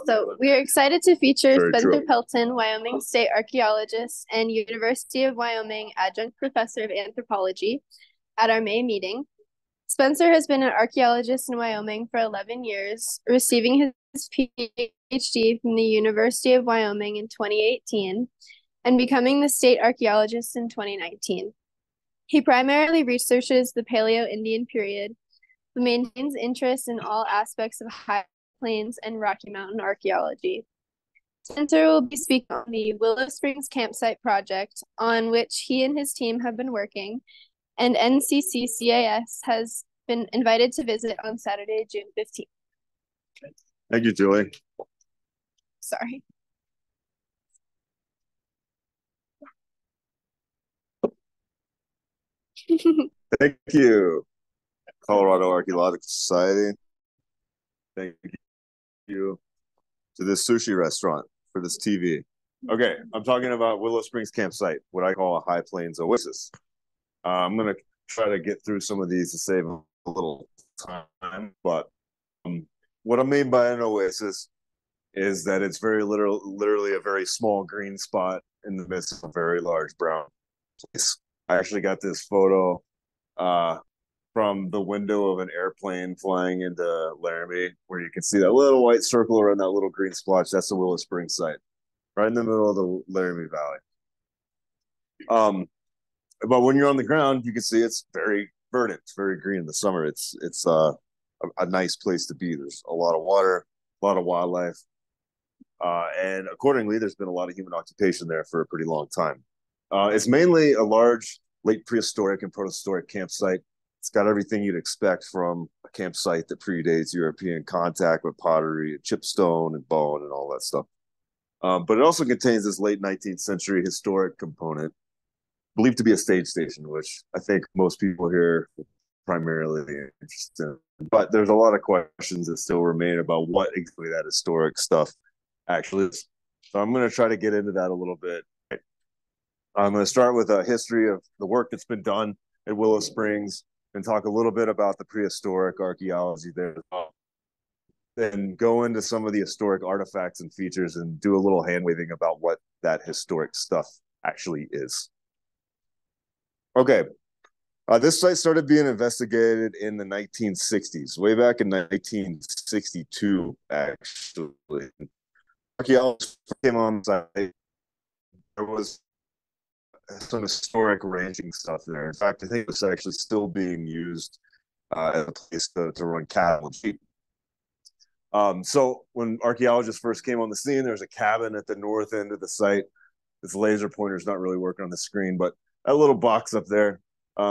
So we are excited to feature Very Spencer true. Pelton, Wyoming State Archaeologist and University of Wyoming Adjunct Professor of Anthropology, at our May meeting. Spencer has been an archaeologist in Wyoming for 11 years, receiving his PhD from the University of Wyoming in 2018 and becoming the state archaeologist in 2019. He primarily researches the Paleo-Indian period, but maintains interest in all aspects of high plains and Rocky Mountain archaeology. Spencer will be speaking on the Willow Springs Campsite project, on which he and his team have been working, and NCCCAS has been invited to visit on Saturday, June 15th. Thank you, Julie. Sorry. Thank you, Colorado Archaeological Society. Thank you to this sushi restaurant for this TV. Okay, I'm talking about Willow Springs Campsite, what I call a high plains oasis. I'm going to try to get through some of these to save a little time, but what I mean by an oasis is that it's very literally a very small green spot in the midst of a very large brown place. I actually got this photo from the window of an airplane flying into Laramie, where you can see that little white circle around that little green splotch. That's the Willow Springs site, right in the middle of the Laramie Valley. But when you're on the ground, you can see it's very verdant, it's very green in the summer. It's a nice place to be. There's a lot of water, a lot of wildlife, and accordingly, there's been a lot of human occupation there for a pretty long time. It's mainly a large late prehistoric and protohistoric campsite. It's got everything you'd expect from a campsite that predates European contact with pottery, and chipstone, and bone, and all that stuff. But it also contains this late 19th century historic component, believed to be a stage station, which I think most people here are primarily interested in. But there's a lot of questions that still remain about what exactly that historic stuff actually is. So I'm going to try to get into that a little bit. I'm going to start with a history of the work that's been done at Willow Springs and talk a little bit about the prehistoric archaeology there. Then go into some of the historic artifacts and features and do a little hand waving about what that historic stuff actually is. Okay, this site started being investigated in the 1960s, way back in 1962, actually. Archaeologists came on site. There was some historic ranching stuff there. In fact, I think it's actually still being used as a place to run cattle and sheep. So when archaeologists first came on the scene, there was a cabin at the north end of the site. This laser pointer is not really working on the screen, but that little box up there,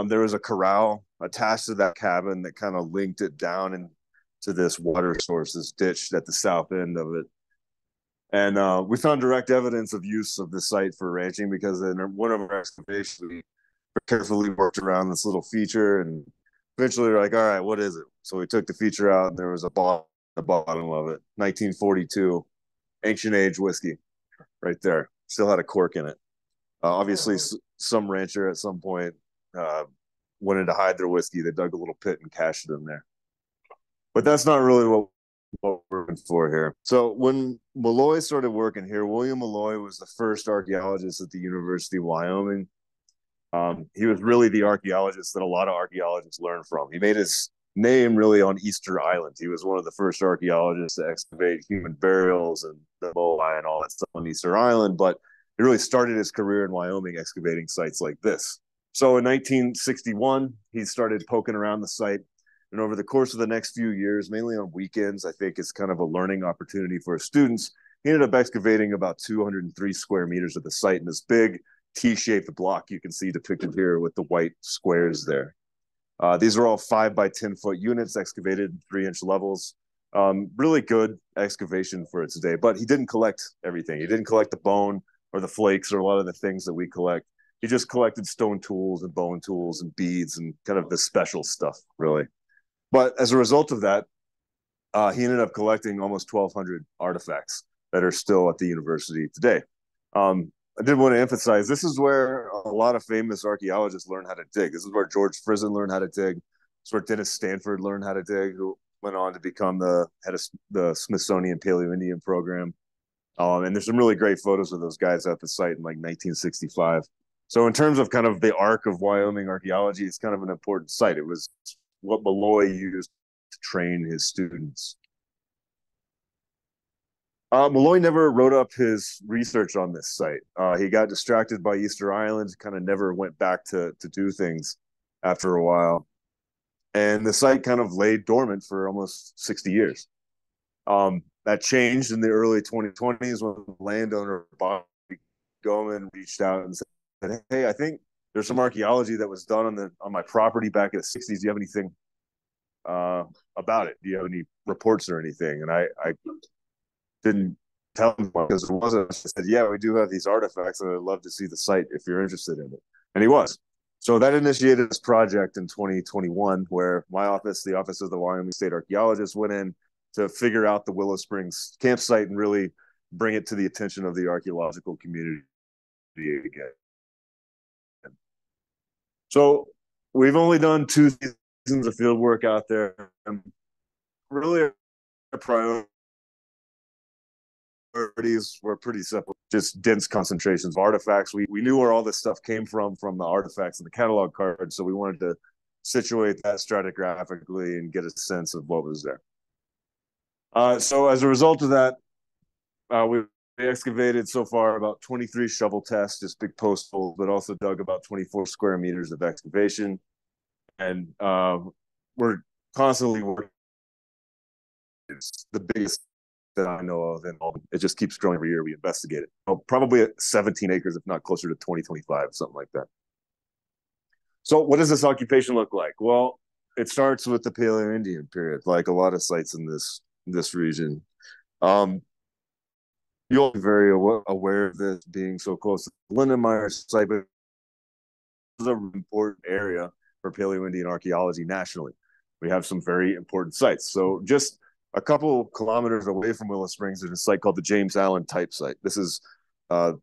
there was a corral attached to that cabin that kind of linked it down into this water source, this ditch at the south end of it. And we found direct evidence of use of the site for ranching because in one of our excavations, we carefully worked around this little feature and eventually we're like, all right, what is it? So we took the feature out and there was a bottle at the bottom of it, 1942, ancient age whiskey right there. Still had a cork in it. Obviously, some rancher at some point wanted to hide their whiskey. They dug a little pit and cached it in there. But that's not really what we're looking for here. So when Mulloy started working here, William Mulloy was the first archaeologist at the University of Wyoming. He was really the archaeologist that a lot of archaeologists learned from. He made his name really on Easter Island. He was one of the first archaeologists to excavate human burials and the Moai and all that stuff on Easter Island, but he really started his career in Wyoming excavating sites like this. So in 1961, he started poking around the site. And over the course of the next few years, mainly on weekends, I think it's kind of a learning opportunity for students. He ended up excavating about 203 square meters of the site in this big T-shaped block you can see depicted here with the white squares there. These are all 5 by 10 foot units excavated in 3-inch levels. Really good excavation for its day, but he didn't collect everything. He didn't collect the bone or the flakes or a lot of the things that we collect. He just collected stone tools and bone tools and beads and kind of the special stuff, really. But as a result of that, he ended up collecting almost 1,200 artifacts that are still at the university today. I did want to emphasize, this is where a lot of famous archaeologists learn how to dig. This is where George Frizen learned how to dig. It's where Dennis Stanford learned how to dig, who went on to become the head of the Smithsonian Paleo-Indian program. And there's some really great photos of those guys at the site in like 1965. So in terms of kind of the arc of Wyoming archaeology, it's kind of an important site. It was what Mulloy used to train his students. Mulloy never wrote up his research on this site. He got distracted by Easter Island, kind of never went back to do things after a while. And the site kind of lay dormant for almost 60 years. That changed in the early 2020s when landowner Bobby Goman reached out and said, "Hey, I think there's some archaeology that was done on my property back in the 60s. Do you have anything about it? Do you have any reports or anything?" And I didn't tell him because it wasn't. I said, "Yeah, we do have these artifacts, and I'd love to see the site if you're interested in it." And he was. So that initiated this project in 2021, where my office, the Office of the Wyoming State Archaeologist, went in to figure out the Willow Springs campsite and really bring it to the attention of the archaeological community again. So we've only done 2 seasons of field work out there. Really, our priorities were pretty simple, just dense concentrations of artifacts. We knew where all this stuff came from the artifacts and the catalog cards, so we wanted to situate that stratigraphically and get a sense of what was there. So as a result of that, we excavated so far about 23 shovel tests, just big post holes, but also dug about 24 square meters of excavation. And we're constantly working. It's the biggest that I know of, and it just keeps growing every year. We investigate it. Probably at 17 acres, if not closer to 20, 25, something like that. So what does this occupation look like? Well, it starts with the Paleo-Indian period, like a lot of sites in this region. You'll be very aware of this being so close to the Lindenmeyer site, but it's an important area for Paleo-Indian archaeology nationally. We have some very important sites. So just a couple kilometers away from Willow Springs, there's a site called the James Allen type site. This is the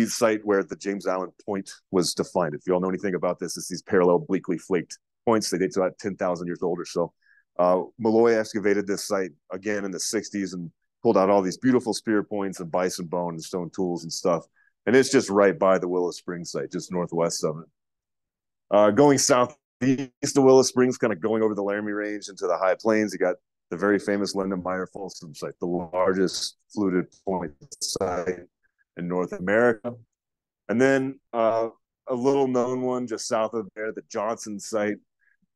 site where the James Allen point was defined. If you all know anything about this, it's these parallel obliquely flaked points. They date to about 10,000 years old or so. Mulloy excavated this site again in the 60s and pulled out all these beautiful spear points and bison bone and stone tools and stuff. And it's just right by the Willow Springs site, just northwest of it. Going southeast of Willow Springs, kind of going over the Laramie Range into the high plains, you got the very famous Lindenmeyer Folsom site, the largest fluted point site in North America. And then a little known one just south of there, the Johnson site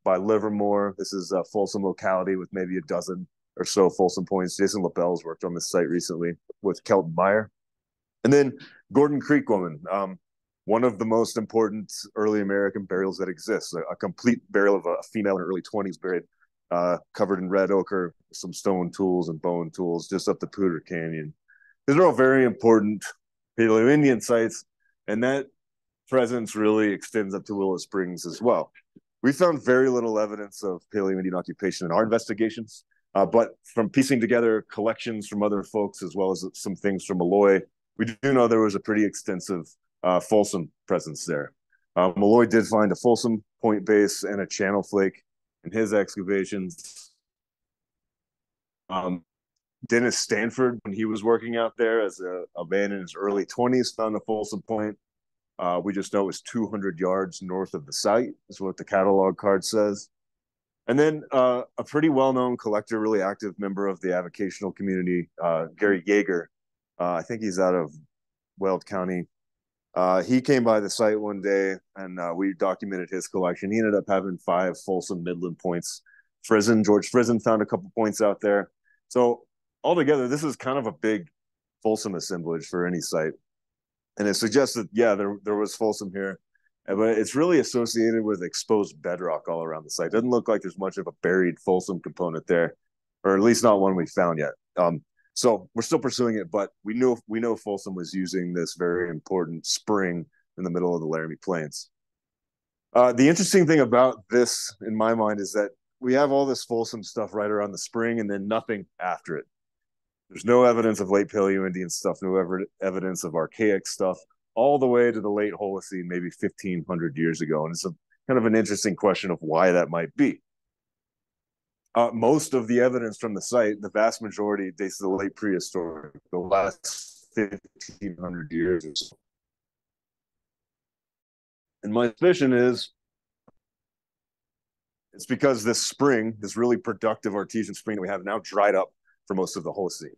by Livermore. This is a Folsom locality with maybe a dozen or so Folsom points. Jason LaBelle's worked on this site recently with Kelton Meyer. And then Gordon Creek Woman, one of the most important early American burials that exists, a complete burial of a female in her early 20s buried covered in red ochre, some stone tools and bone tools just up the Poudre Canyon. These are all very important Paleo-Indian sites, and that presence really extends up to Willow Springs as well. We found very little evidence of Paleo-Indian occupation in our investigations, but from piecing together collections from other folks as well as some things from Mulloy, we do know there was a pretty extensive Folsom presence there. Mulloy did find a Folsom point base and a channel flake in his excavations. Dennis Stanford, when he was working out there as a man in his early 20s, found a Folsom point. We just know it was 200 yards north of the site, is what the catalog card says. And then a pretty well-known collector, really active member of the avocational community, Gary Yeager. I think he's out of Weld County. He came by the site one day and we documented his collection. He ended up having 5 Folsom Midland points. George Frizen found a couple points out there. So altogether, this is kind of a big Folsom assemblage for any site. And it suggests that, yeah, there was Folsom here, but it's really associated with exposed bedrock all around the site. It doesn't look like there's much of a buried Folsom component there, or at least not one we found yet. So we're still pursuing it, but we know Folsom was using this very important spring in the middle of the Laramie Plains. The interesting thing about this, in my mind, is that we have all this Folsom stuff right around the spring and then nothing after it. There's no evidence of late Paleo-Indian stuff, no evidence of archaic stuff, all the way to the late Holocene, maybe 1,500 years ago. And it's kind of an interesting question of why that might be. Most of the evidence from the site, the vast majority, dates to the late prehistoric, the last 1,500 years or so. And my suspicion is it's because this spring, this really productive artesian spring that we have now, dried up for most of the Holocene.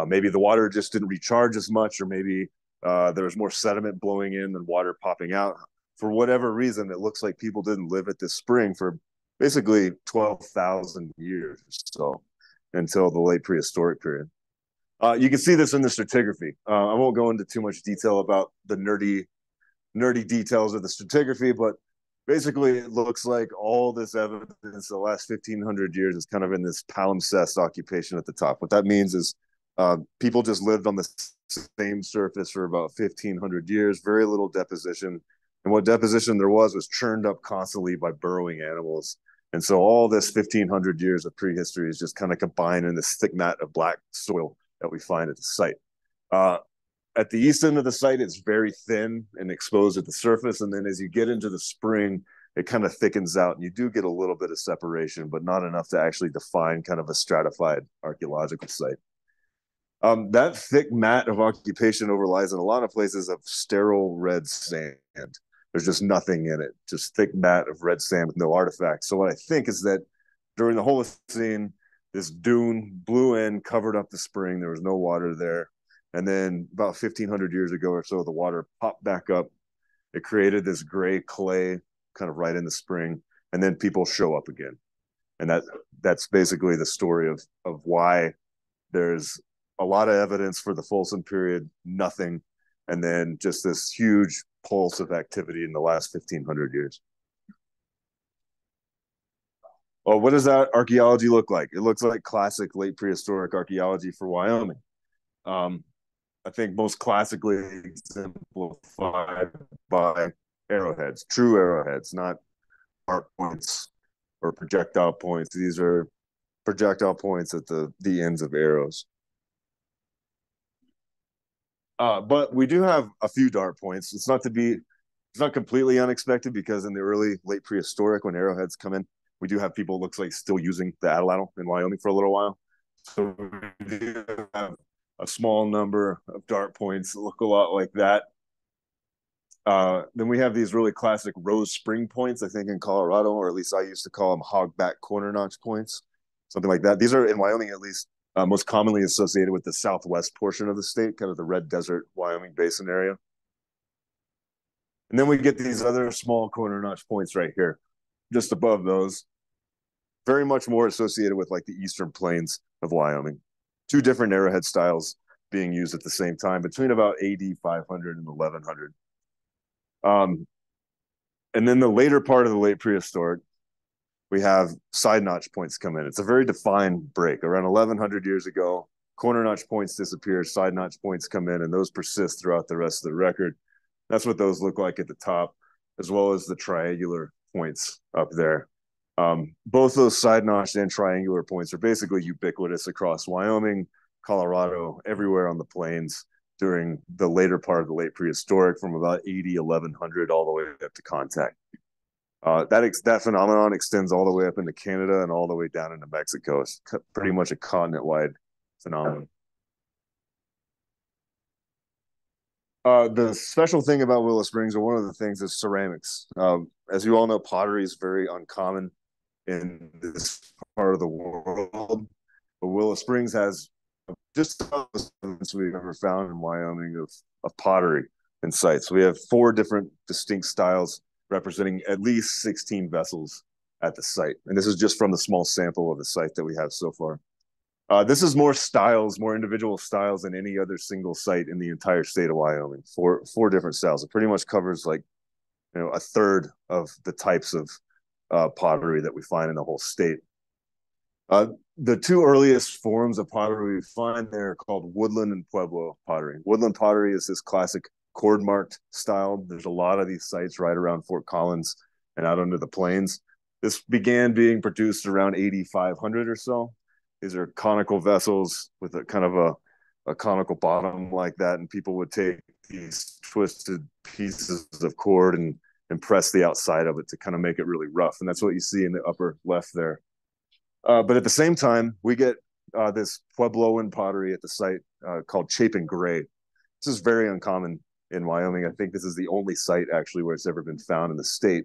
Maybe the water just didn't recharge as much, or maybe there was more sediment blowing in than water popping out. For whatever reason, it looks like people didn't live at this spring for basically 12,000 years or so, until the late prehistoric period. You can see this in the stratigraphy. I won't go into too much detail about the nerdy details of the stratigraphy, but basically it looks like all this evidence the last 1,500 years is kind of in this palimpsest occupation at the top. What that means is people just lived on the same surface for about 1,500 years, very little deposition. And what deposition there was churned up constantly by burrowing animals. And so all this 1,500 years of prehistory is just kind of combined in this thick mat of black soil that we find at the site. At the east end of the site, it's very thin and exposed at the surface. And then as you get into the spring, it kind of thickens out, and you do get a little bit of separation, but not enough to actually define kind of a stratified archaeological site. That thick mat of occupation overlies in a lot of places of sterile red sand. There's just nothing in it, just thick mat of red sand with no artifacts. So what I think is that during the Holocene, this dune blew in, covered up the spring. There was no water there. And then about 1,500 years ago or so, the water popped back up. It created this gray clay kind of right in the spring. And then people show up again. And that's basically the story of why there's a lot of evidence for the Folsom period, nothing, and then just this huge pulse of activity in the last 1,500 years. Well, what does that archaeology look like? It looks like classic late prehistoric archaeology for Wyoming. I think most classically exemplified by arrowheads, true arrowheads, not arc points or projectile points. These are projectile points at the ends of arrows. But we do have a few dart points. It's not completely unexpected, because in the early late prehistoric, when arrowheads come in, we do have people, it looks like, still using the atlatl in Wyoming for a little while. So we do have a small number of dart points that look a lot like that. Then we have these really classic rose spring points, I think in Colorado, or at least I used to call them hogback corner notch points, something like that. These are in Wyoming, at least, most commonly associated with the southwest portion of the state, kind of the Red Desert, Wyoming basin area. And then we get these other small corner notch points right here, just above those, very much more associated with like the eastern plains of Wyoming. Two different arrowhead styles being used at the same time between about AD 500 and 1100. And then the later part of the late prehistoric, we have side notch points come in. It's a very defined break. Around 1100 years ago, corner notch points disappear, side notch points come in, and those persist throughout the rest of the record. That's what those look like at the top, as well as the triangular points up there. Both those side notched and triangular points are basically ubiquitous across Wyoming, Colorado, everywhere on the plains during the later part of the late prehistoric, from about 1100 all the way up to contact. That phenomenon extends all the way up into Canada and all the way down into Mexico. It's pretty much a continent-wide phenomenon. The special thing about Willow Springs, or one of the things, is ceramics. As you all know, pottery is very uncommon in this part of the world. But Willow Springs has just about the evidence we've ever found in Wyoming of pottery in sites. We have 4 different distinct styles representing at least 16 vessels at the site. And this is just from the small sample of the site that we have so far. This is more styles, more individual styles than any other single site in the entire state of Wyoming. Four different styles. It pretty much covers like, a third of the types of pottery that we find in the whole state. The 2 earliest forms of pottery we find there are called woodland and pueblo pottery. Woodland pottery is this classic cord marked style. There's a lot of these sites right around Fort Collins and out under the plains. This began being produced around 8,500 or so. These are conical vessels with a kind of a conical bottom like that, and people would take these twisted pieces of cord and press the outside of it to kind of make it really rough. And that's what you see in the upper left there. But at the same time, we get this Puebloan pottery at the site called Chapin Gray. This is very uncommon in Wyoming. I think this is the only site actually where it's ever been found in the state.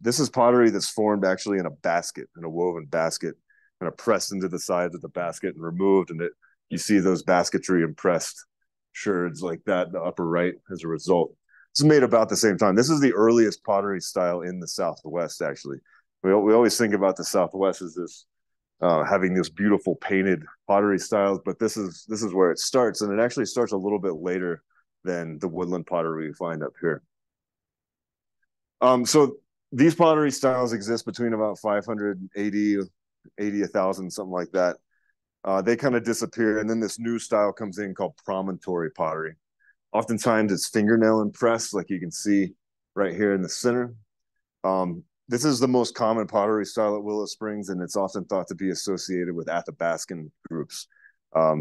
This is pottery that's formed actually in a basket, in a woven basket, kind of pressed into the sides of the basket and removed. And you see those basketry impressed sherds like that in the upper right as a result. This is made about the same time. This is the earliest pottery style in the Southwest, actually. We always think about the Southwest as this having this beautiful painted pottery styles, but this is where it starts, and it actually starts a little bit later than the woodland pottery we find up here. So these pottery styles exist between about 580, 1,000, something like that. They kind of disappear, and then this new style comes in called promontory pottery. Oftentimes it's fingernail impressed, like you can see right here in the center. This is the most common pottery style at Willow Springs, and it's often thought to be associated with Athabascan groups.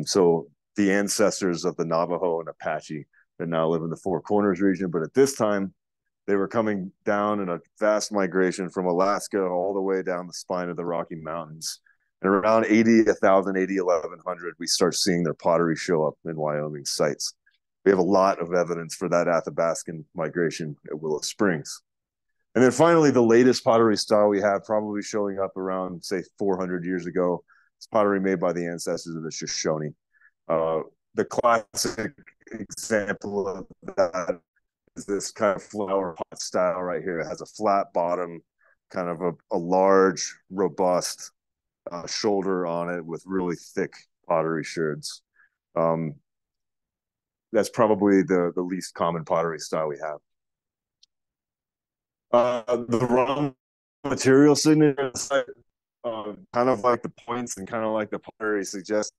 So the ancestors of the Navajo and Apache that now live in the Four Corners region. But at this time, they were coming down in a vast migration from Alaska all the way down the spine of the Rocky Mountains. And around 1,000, 1,100, we start seeing their pottery show up in Wyoming sites. We have a lot of evidence for that Athabascan migration at Willow Springs. And then finally, the latest pottery style we have probably showing up around, say, 400 years ago. It's pottery made by the ancestors of the Shoshone. The classic example of that is this kind of flower pot style right here. It has a flat bottom, kind of a large, robust shoulder on it with really thick pottery sherds. That's probably the least common pottery style we have. The raw material signature site, kind of like the points and kind of like the pottery suggests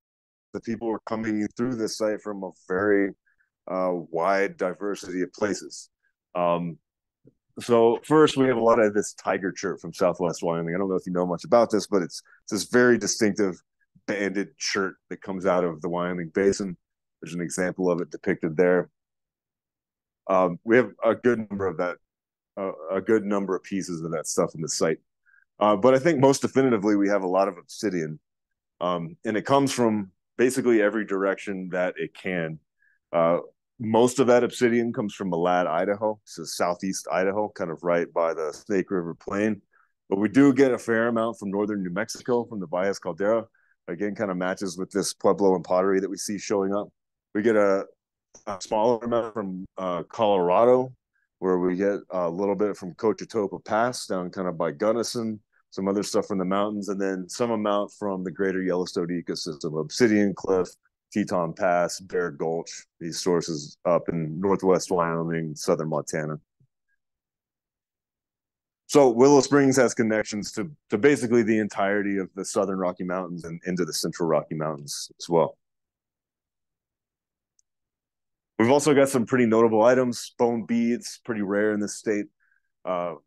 that people were coming through this site from a very wide diversity of places. So first, we have a lot of this tiger chert from Southwest Wyoming. I don't know if you know much about this, but it's this very distinctive banded chert that comes out of the Wyoming Basin. There's an example of it depicted there. We have a good number of that, a good number of pieces of that stuff in the site. But I think most definitively, we have a lot of obsidian. And it comes from basically every direction that it can. Most of that obsidian comes from Malad, Idaho, so southeast Idaho, kind of right by the Snake River Plain. But we do get a fair amount from northern New Mexico, from the Valles Caldera. Again, kind of matches with this Puebloan pottery that we see showing up. We get a smaller amount from Colorado, where we get a little bit from Cochetopa Pass down kind of by Gunnison, some other stuff from the mountains, and then some amount from the greater Yellowstone ecosystem, Obsidian Cliff, Teton Pass, Bear Gulch, these sources up in northwest Wyoming, southern Montana. So Willow Springs has connections to basically the entirety of the southern Rocky Mountains and into the central Rocky Mountains as well. We've also got some pretty notable items, bone beads, pretty rare in this state,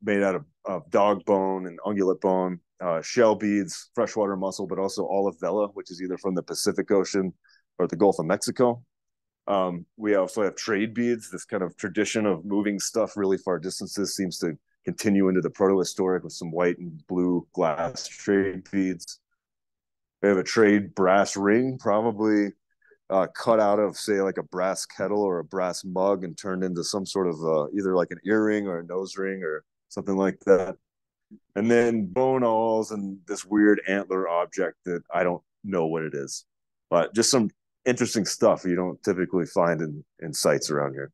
made out of dog bone and ungulate bone, shell beads, freshwater mussel, but also olive vela, which is either from the Pacific Ocean or the Gulf of Mexico. We also have trade beads. This kind of tradition of moving stuff really far distances seems to continue into the protohistoric with some white and blue glass trade beads. We have a trade brass ring, probably cut out of, say, like a brass kettle or a brass mug and turned into some sort of either like an earring or a nose ring or something like that. And then bone awls and this weird antler object that I don't know what it is, but just some interesting stuff you don't typically find in sites around here.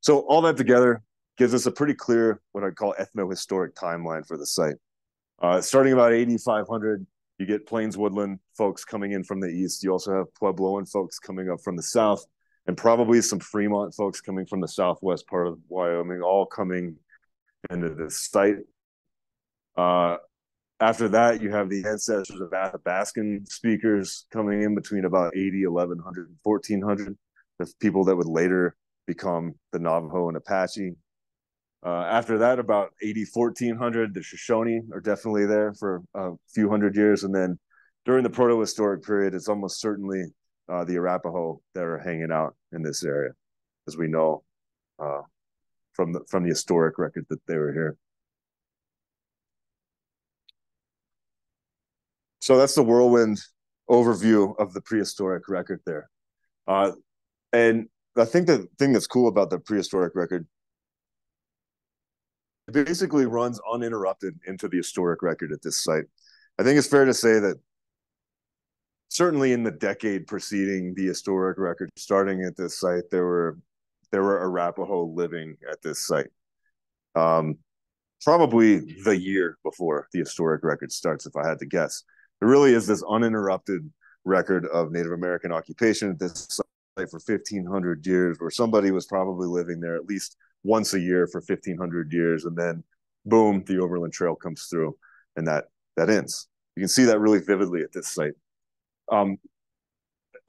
So all that together gives us a pretty clear, what I'd call ethnohistoric timeline for the site. Starting about 8,500, you get Plains Woodland folks coming in from the east. You also have Puebloan folks coming up from the south, and probably some Fremont folks coming from the southwest part of Wyoming, all coming into this site. After that, you have the ancestors of Athabascan speakers coming in between about 80, 1,100, and 1,400. The people that would later become the Navajo and Apache. After that, about 80, 1,400, the Shoshone are definitely there for a few hundred years. And then during the protohistoric period, it's almost certainly the Arapaho that are hanging out in this area, as we know from the historic record that they were here. So that's the whirlwind overview of the prehistoric record there. Uh, and I think the thing that's cool about the prehistoric record, it basically runs uninterrupted into the historic record at this site. I think it's fair to say that certainly in the decade preceding the historic record starting at this site, there were Arapaho living at this site. Um, Probably the year before the historic record starts, if I had to guess. There really is this uninterrupted record of Native American occupation at this site for 1,500 years, where somebody was probably living there at least once a year for 1,500 years, and then boom, the Overland Trail comes through, and that ends. You can see that really vividly at this site. Um,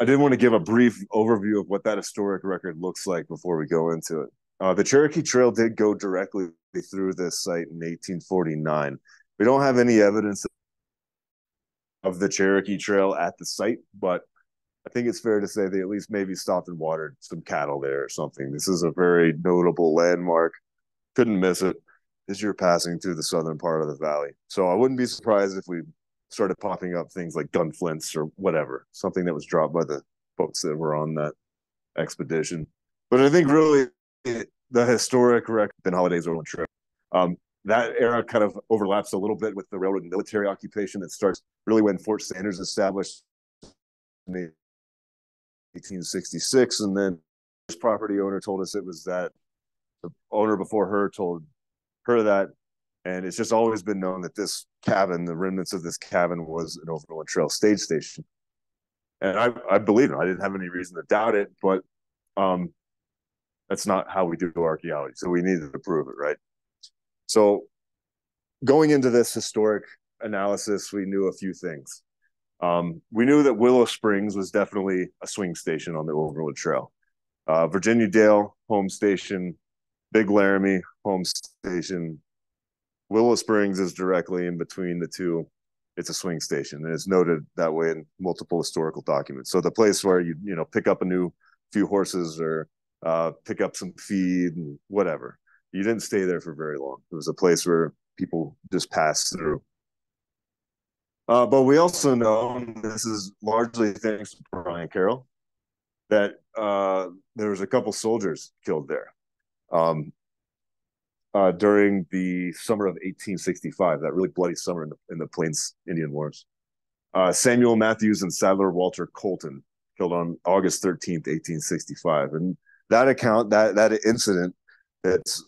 I did want to give a brief overview of what that historic record looks like before we go into it. The Cherokee Trail did go directly through this site in 1849. We don't have any evidence of the Cherokee Trail at the site, but I think it's fair to say they at least maybe stopped and watered some cattle there or something. This is a very notable landmark. Couldn't miss it as you're passing through the southern part of the valley. So I wouldn't be surprised if we started popping up things like gun flints or whatever, something that was dropped by the boats that were on that expedition. But I think really the historic record in Holiday's Overland Trail, that era kind of overlaps a little bit with the railroad and military occupation that starts really when Fort Sanders established in 1866. And then this property owner told us it was that the owner before her told her that. And it's just always been known that this cabin, the remnants of this cabin, was an Overland Trail stage station. And I believe it. I didn't have any reason to doubt it, but that's not how we do archaeology. So we needed to prove it, right? So going into this historic analysis, we knew a few things. We knew that Willow Springs was definitely a swing station on the Overland Trail. Virginia Dale, home station. Big Laramie, home station. Willow Springs is directly in between the two. It's a swing station, and it's noted that way in multiple historical documents. So the place where you pick up a new few horses or pick up some feed and whatever. You didn't stay there for very long. It was a place where people just passed through. But we also know, and this is largely thanks to Brian Carroll, that there was a couple soldiers killed there. During the summer of 1865, that really bloody summer in the Plains Indian Wars. Samuel Matthews and Sadler Walter Colton killed on August 13th, 1865. And that account, that incident that's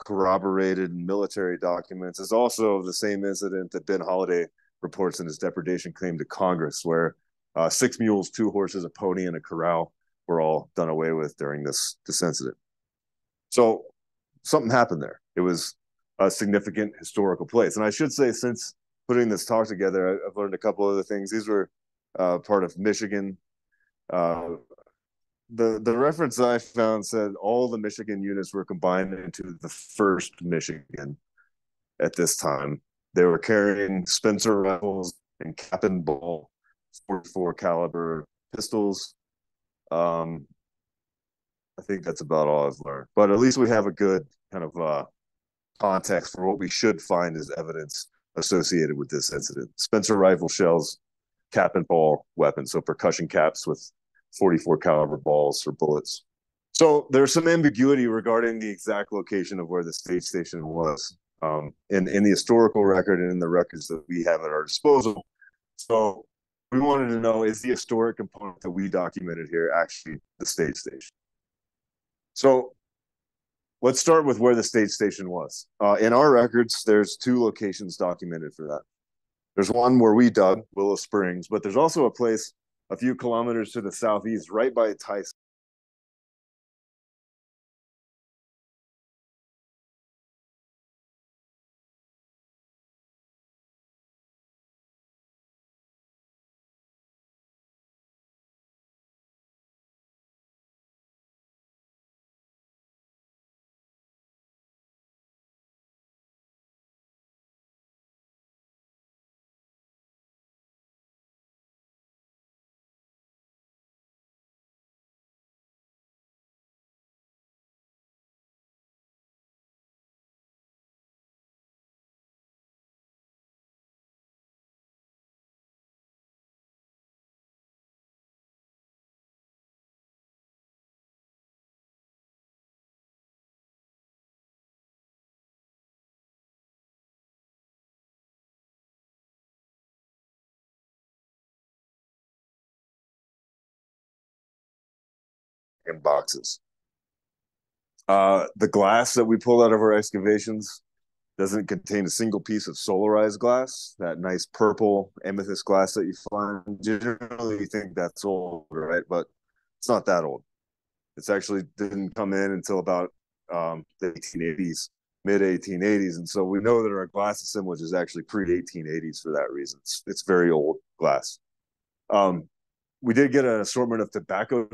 corroborated in military documents is also the same incident that Ben Holiday reports in his depredation claim to Congress, where 6 mules, 2 horses, a pony, and a corral were all done away with during this incident. So something happened there. It was a significant historical place. And I should say, since putting this talk together, I've learned a couple other things. These were part of Michigan. The reference I found said all the Michigan units were combined into the 1st Michigan at this time. They were carrying Spencer rifles and cap and ball 44 caliber pistols. I think that's about all I've learned. But at least we have a good kind of context for what we should find as evidence associated with this incident. Spencer rifle shells, cap and ball weapons, so percussion caps with 44 caliber balls or bullets. So there's some ambiguity regarding the exact location of where the stage station was in the historical record and in the records that we have at our disposal. So we wanted to know, is the historic component that we documented here actually the stage station? So let's start with where the stage station was. In our records, there's 2 locations documented for that. There's one where we dug, Willow Springs, but there's also a place a few kilometers to the southeast, right by Tyson, in boxes. The glass that we pulled out of our excavations doesn't contain a single piece of solarized glass, that nice purple amethyst glass that you find. Generally, you think that's old, right? But it's not that old. It's actually didn't come in until about the 1880s, mid 1880s. And so we know that our glass assemblage is actually pre 1880s for that reason. It's very old glass. We did get an assortment of tobacco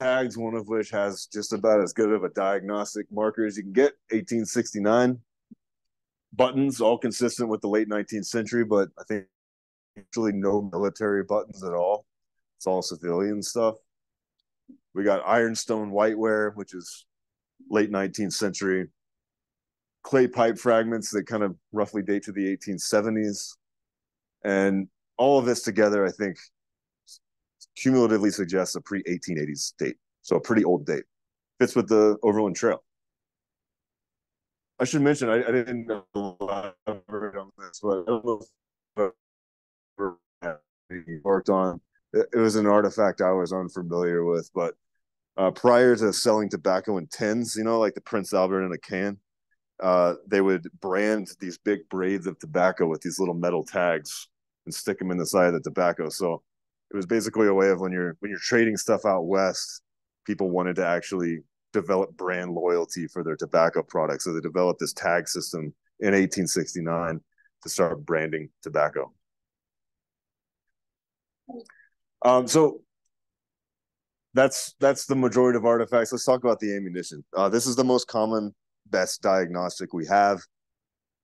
tags, one of which has just about as good of a diagnostic marker as you can get, 1869. Buttons, all consistent with the late 19th century, but I think actually no military buttons at all. It's all civilian stuff. We got ironstone whiteware, which is late 19th century. Clay pipe fragments that kind of roughly date to the 1870s. And all of this together, I think, cumulatively suggests a pre-1880s date. So a pretty old date. Fits with the Overland Trail. I should mention, I didn't elaborate on this, but I don't know if he worked on. It was an artifact I was unfamiliar with, but prior to selling tobacco in tins, you know, like the Prince Albert in a can, they would brand these big braids of tobacco with these little metal tags and stick them in the side of the tobacco. So it was basically a way of when you're trading stuff out west, people wanted to actually develop brand loyalty for their tobacco products. So they developed this tag system in 1869 to start branding tobacco. So that's the majority of artifacts. Let's talk about the ammunition. This is the most common, best diagnostic we have.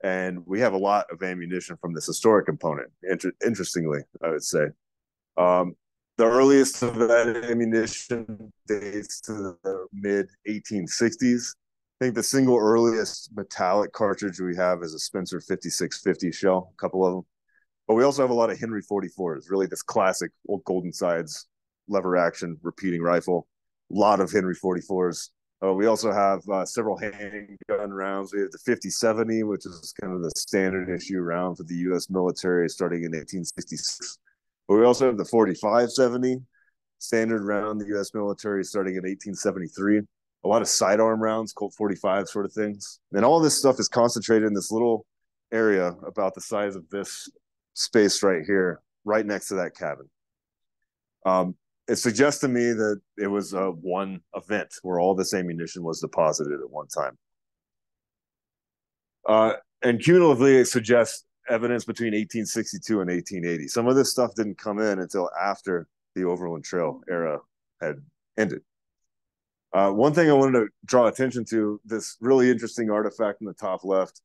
And we have a lot of ammunition from this historic component, interestingly, I would say. The earliest of that ammunition dates to the mid-1860s. I think the single earliest metallic cartridge we have is a Spencer 5650 shell, a couple of them. But we also have a lot of Henry 44s, really this classic old Golden Sides lever action repeating rifle. A lot of Henry 44s. We also have several handgun rounds. We have the 5070, which is kind of the standard issue round for the U.S. military starting in 1866. But we also have the 4570, standard round the U.S. military starting in 1873. A lot of sidearm rounds, Colt 45 sort of things. And all this stuff is concentrated in this little area about the size of this space right here, right next to that cabin. It suggests to me that it was one event where all this ammunition was deposited at one time. And cumulatively, it suggests evidence between 1862 and 1880. Some of this stuff didn't come in until after the Overland Trail era had ended. One thing I wanted to draw attention to, this really interesting artifact in the top left.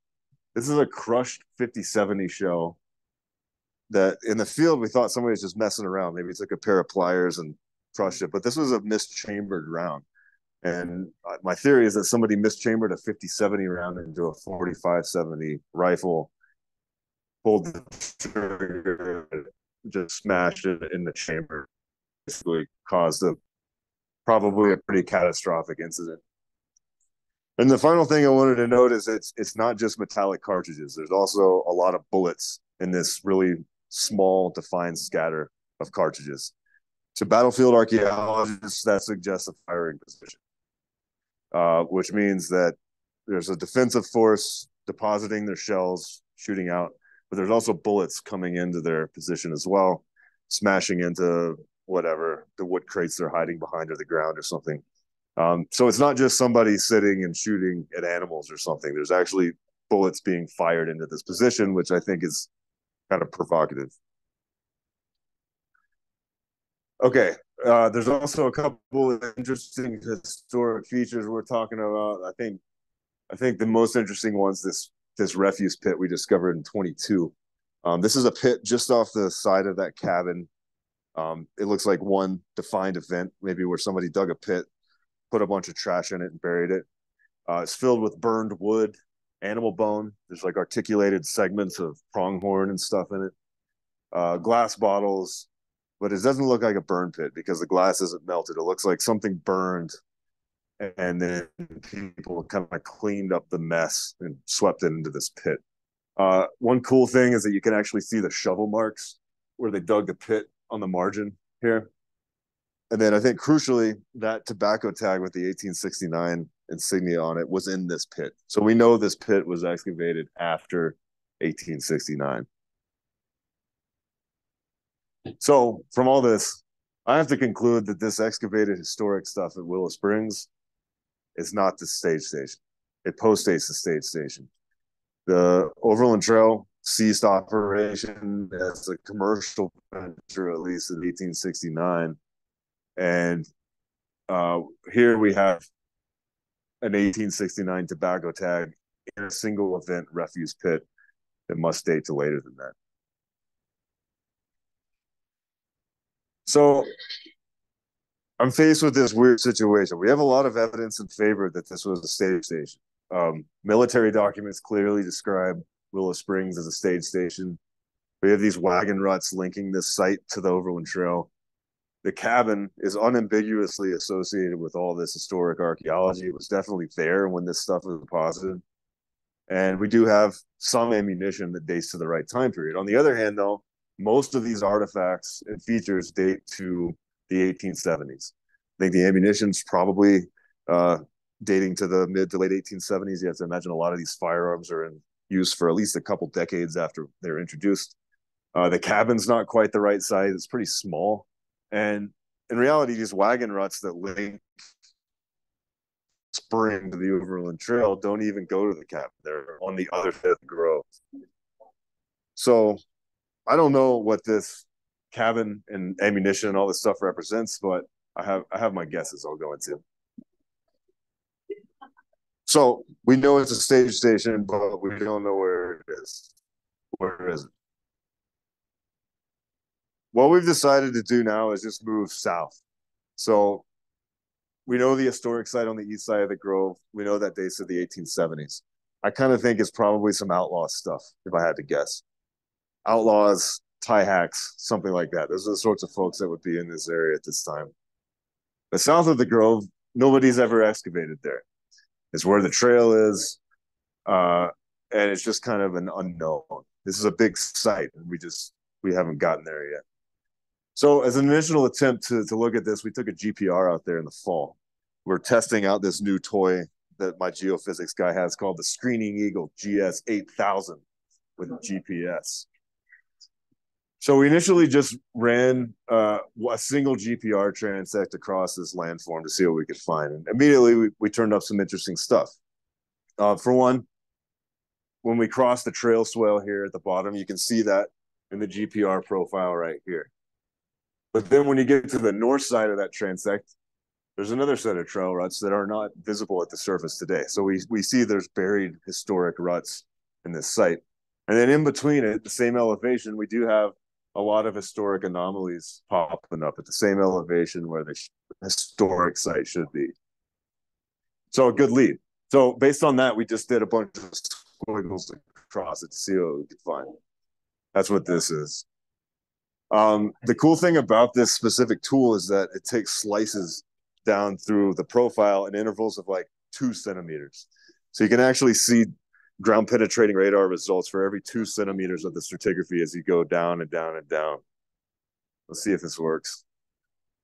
This is a crushed 5070 shell that in the field we thought somebody was just messing around. Maybe took a pair of pliers and crushed it, but this was a mischambered round. And my theory is that somebody mischambered a 5070 round into a 4570 rifle, pulled the trigger, just smashed it in the chamber, basically caused probably a pretty catastrophic incident. And the final thing I wanted to note is it's not just metallic cartridges. There's also a lot of bullets in this really small defined scatter of cartridges. To battlefield archaeologists, that suggests a firing position, which means that there's a defensive force depositing their shells, shooting out, but there's also bullets coming into their position as well, smashing into whatever, the wood crates they're hiding behind or the ground or something. So it's not just somebody sitting and shooting at animals or something. There's actually bullets being fired into this position, which I think is kind of provocative. Okay, there's also a couple of interesting historic features we're talking about. I think the most interesting one's this refuse pit we discovered in 22. This is a pit just off the side of that cabin. It looks like one defined event, maybe where somebody dug a pit, put a bunch of trash in it and buried it. It's filled with burned wood, animal bone. There's like articulated segments of pronghorn and stuff in it. Glass bottles, but it doesn't look like a burn pit because the glass isn't melted. It looks like something burned and then people kind of cleaned up the mess and swept it into this pit. One cool thing is that you can actually see the shovel marks where they dug the pit on the margin here. And then I think crucially, that tobacco tag with the 1869 insignia on it was in this pit. So we know this pit was excavated after 1869. So from all this, I have to conclude that this excavated historic stuff at Willow Springs is not the stage station. It postdates the stage station. The Overland Trail ceased operation as a commercial venture, at least in 1869. And here we have an 1869 tobacco tag in a single event refuse pit that must date to later than that. So I'm faced with this weird situation. We have a lot of evidence in favor that this was a stage station. Military documents clearly describe Willow Springs as a stage station. We have these wagon ruts linking this site to the Overland Trail. The cabin is unambiguously associated with all this historic archaeology. It was definitely there when this stuff was deposited. And we do have some ammunition that dates to the right time period. On the other hand, though, most of these artifacts and features date to the 1870s. I think the ammunition's probably dating to the mid to late 1870s. You have to imagine a lot of these firearms are in use for at least a couple decades after they're introduced. The cabin's not quite the right size. It's pretty small. And in reality, these wagon ruts that link spring to the Overland Trail don't even go to the cabin. They're on the other side of the grove. So I don't know what this cabin and ammunition and all this stuff represents, but I have my guesses I'll go into. So we know it's a stage station, but we don't know where it is. Where is it? What we've decided to do now is just move south. So we know the historic site on the east side of the grove. We know that dates to the 1870s. I kind of think it's probably some outlaw stuff, if I had to guess. Outlaws, tie hacks, something like that. Those are the sorts of folks that would be in this area at this time. The south of the grove, nobody's ever excavated there. It's where the trail is, and it's just kind of an unknown. This is a big site, and we haven't gotten there yet. So as an initial attempt to look at this, we took a GPR out there in the fall. We're testing out this new toy that my geophysics guy has called the Screening Eagle GS8000 with a GPS. So we initially just ran a single GPR transect across this landform to see what we could find. And immediately we turned up some interesting stuff. For one, when we cross the trail swale here at the bottom, you can see that in the GPR profile right here. But then when you get to the north side of that transect, there's another set of trail ruts that are not visible at the surface today. So we see there's buried historic ruts in this site. And then in between it, the same elevation, we do have a lot of historic anomalies popping up at the same elevation where the historic site should be. So a good lead. So based on that, we just did a bunch of squiggles across it to see what we could find. That's what this is. The cool thing about this specific tool is that it takes slices down through the profile in intervals of like 2 centimeters. So you can actually see ground penetrating radar results for every 2 centimeters of the stratigraphy as you go down and down and down. Let's see if this works.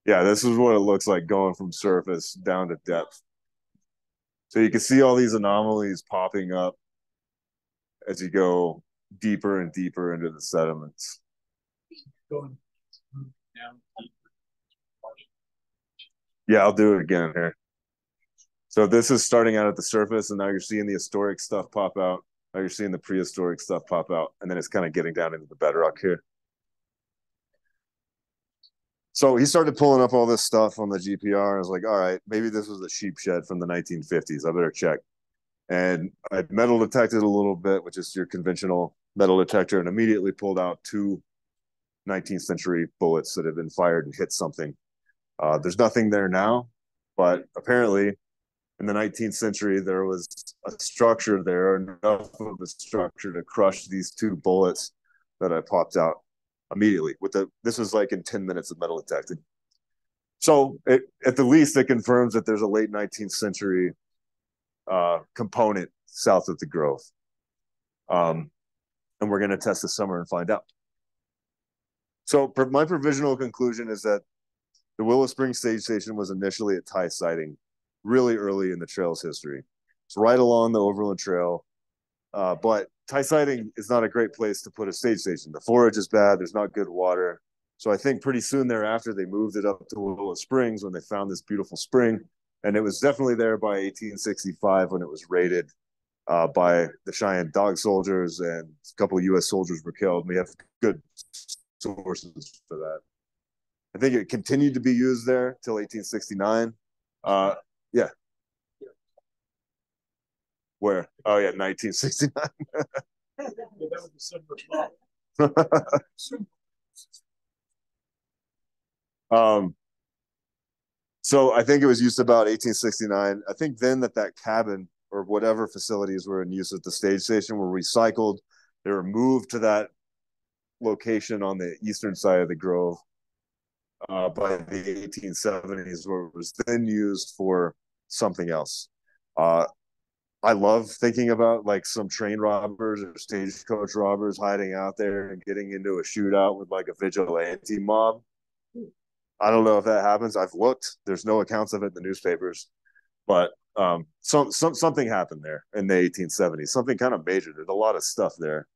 Yeah, this is what it looks like going from surface down to depth. So you can see all these anomalies popping up as you go deeper and deeper into the sediments. Yeah, I'll do it again here. So this is starting out at the surface, and now you're seeing the historic stuff pop out. Now you're seeing the prehistoric stuff pop out, and then it's kind of getting down into the bedrock here. So he started pulling up all this stuff on the GPR. I was like, all right, maybe this was a sheep shed from the 1950s. I better check. And I metal detected a little bit, which is your conventional metal detector, and immediately pulled out 2 19th century bullets that had been fired and hit something. There's nothing there now, but apparently in the 19th century, there was a structure there, enough of a structure to crush these 2 bullets that I popped out immediately. This was like in 10 minutes of metal detecting. So at the least, it confirms that there's a late 19th century component south of the grove. And we're going to test this summer and find out. So my provisional conclusion is that The Willow Springs stage station was initially a tie sighting really early in the trail's history. It's right along the Overland Trail. But tie sighting is not a great place to put a stage station. The forage is bad. There's not good water. So I think pretty soon thereafter, they moved it up to Willow Springs when they found this beautiful spring. And it was definitely there by 1865 when it was raided by the Cheyenne dog soldiers, and a couple of U.S. soldiers were killed. We have good sources for that. I think it continued to be used there till 1869. Yeah. Where? Oh, yeah, 1969. So I think it was used about 1869. I think then that cabin or whatever facilities were in use at the stage station were recycled. They were moved to that location on the eastern side of the grove by the 1870s, where it was then used for something else. I love thinking about like some train robbers or stagecoach robbers hiding out there and getting into a shootout with like a vigilante mob. I don't know if that happens. I've looked. There's no accounts of it in the newspapers, but something happened there in the 1870s. Something kind of major. There's a lot of stuff there,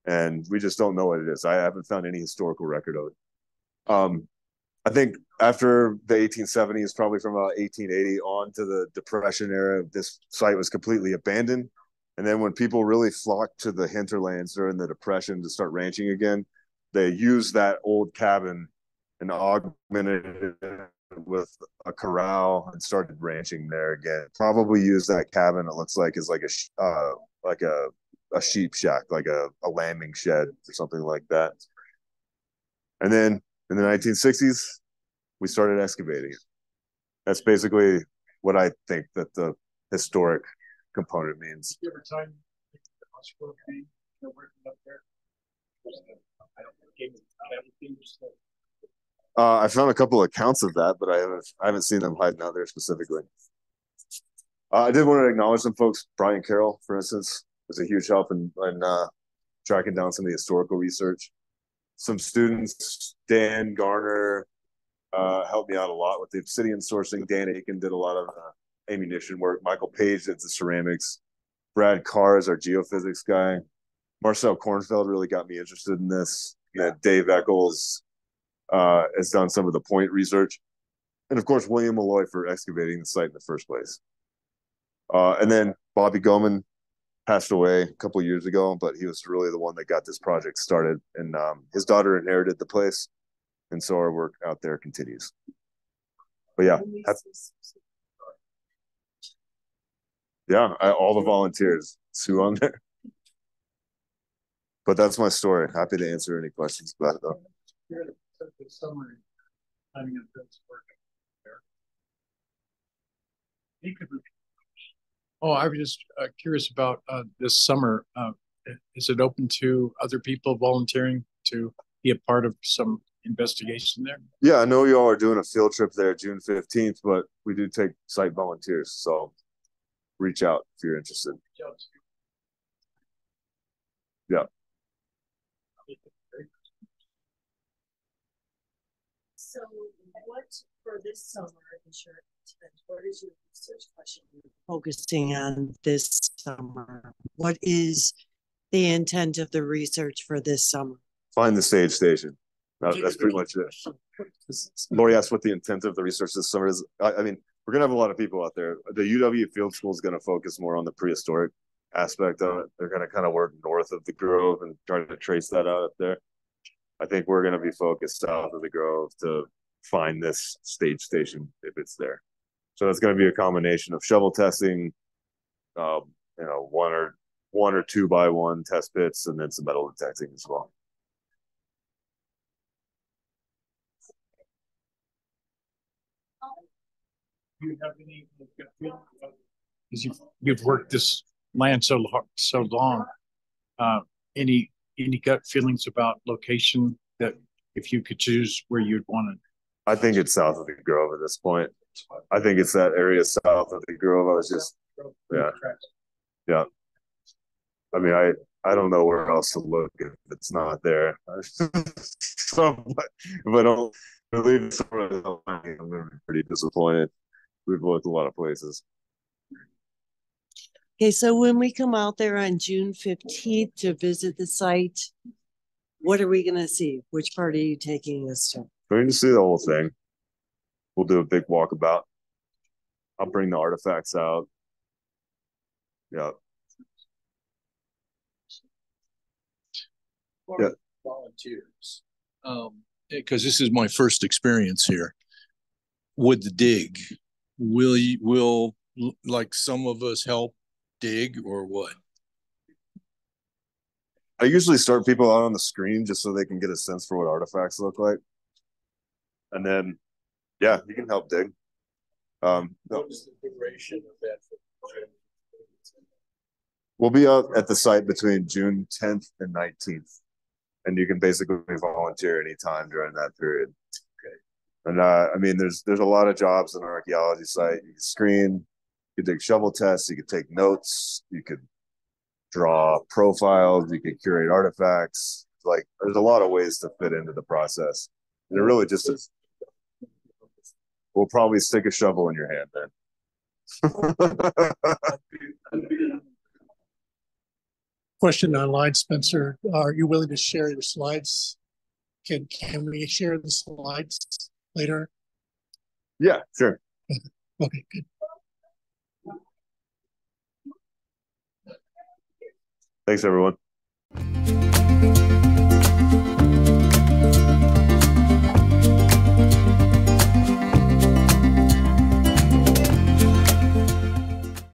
and we just don't know what it is. I haven't found any historical record of it. I think after the 1870s, probably from about 1880 on to the Depression era, this site was completely abandoned. And then when people really flocked to the hinterlands during the Depression to start ranching again, they used that old cabin and augmented it with a corral and started ranching there again. Probably used that cabin, it looks like, as like a sheep shack, like a lambing shed or something like that. And then in the 1960s, we started excavating it. That's basically what I think that the historic component means. You ever time the hospital working up there? I found a couple of accounts of that, but I haven't seen them hiding out there specifically. I did want to acknowledge some folks. Brian Carroll, for instance, was a huge help in tracking down some of the historical research. Some students, Dan Garner, helped me out a lot with the obsidian sourcing. Dan Aiken did a lot of ammunition work. Michael Page did the ceramics. Brad Carr is our geophysics guy. Marcel Kornfeld really got me interested in this. Dave Eccles has done some of the point research. And of course, William Mulloy for excavating the site in the first place. And then Bobby Goman passed away a couple of years ago, but he was really the one that got this project started. And his daughter inherited the place. And so our work out there continues. But yeah, all the volunteers, Sue on there. But that's my story. Happy to answer any questions about it, though. Oh, I was just curious about this summer. Is it open to other people volunteering to be a part of some investigation there? Yeah, I know you all are doing a field trip there June 15th, but we do take site volunteers. So reach out if you're interested. Yeah. So what for this summer, what is your research question focusing on this summer? What is the intent of the research for this summer? Find the stage station. That's pretty much it. Lori asked what the intent of the research this summer is. I mean, we're going to have a lot of people out there. The UW Field School is going to focus more on the prehistoric aspect of it. They're going to kind of work north of the Grove and try to trace that out up there. I think we're going to be focused south of the Grove to find this stage station if it's there. So it's going to be a combination of shovel testing, one or 2x1 test pits, and then some metal detecting as well. Do you have any gut feeling? Because you've worked this land so long. Any gut feelings about location that if you could choose where you'd want it? I think it's south of the Grove at this point. I think it's that area south of the Grove. Yeah. I mean, I don't know where else to look if it's not there. So, if leave somewhere without finding, I'm gonna be pretty disappointed. We've looked a lot of places. Okay, so when we come out there on June 15th to visit the site, what are we going to see? Which part are you taking us to? We're going to see the whole thing. We'll do a big walkabout. I'll bring the artifacts out. Yeah. Yeah. Volunteers. Because this is my first experience here with the dig. Will like some of us help dig or what? I usually start people out on the screen just so they can get a sense for what artifacts look like. And then, yeah, you can help dig. What is the duration of that? We'll be out at the site between June 10th and 19th. And you can basically volunteer anytime during that period. Okay. And I mean, there's a lot of jobs in an archaeology site. You can screen, you can dig shovel tests, you could take notes, you could draw profiles, you could curate artifacts. Like, there's a lot of ways to fit into the process. And it really just is. We'll probably stick a shovel in your hand then. Question online, Spencer. Are you willing to share your slides? Can we share the slides later? Yeah, sure. Okay, good. Thanks, everyone.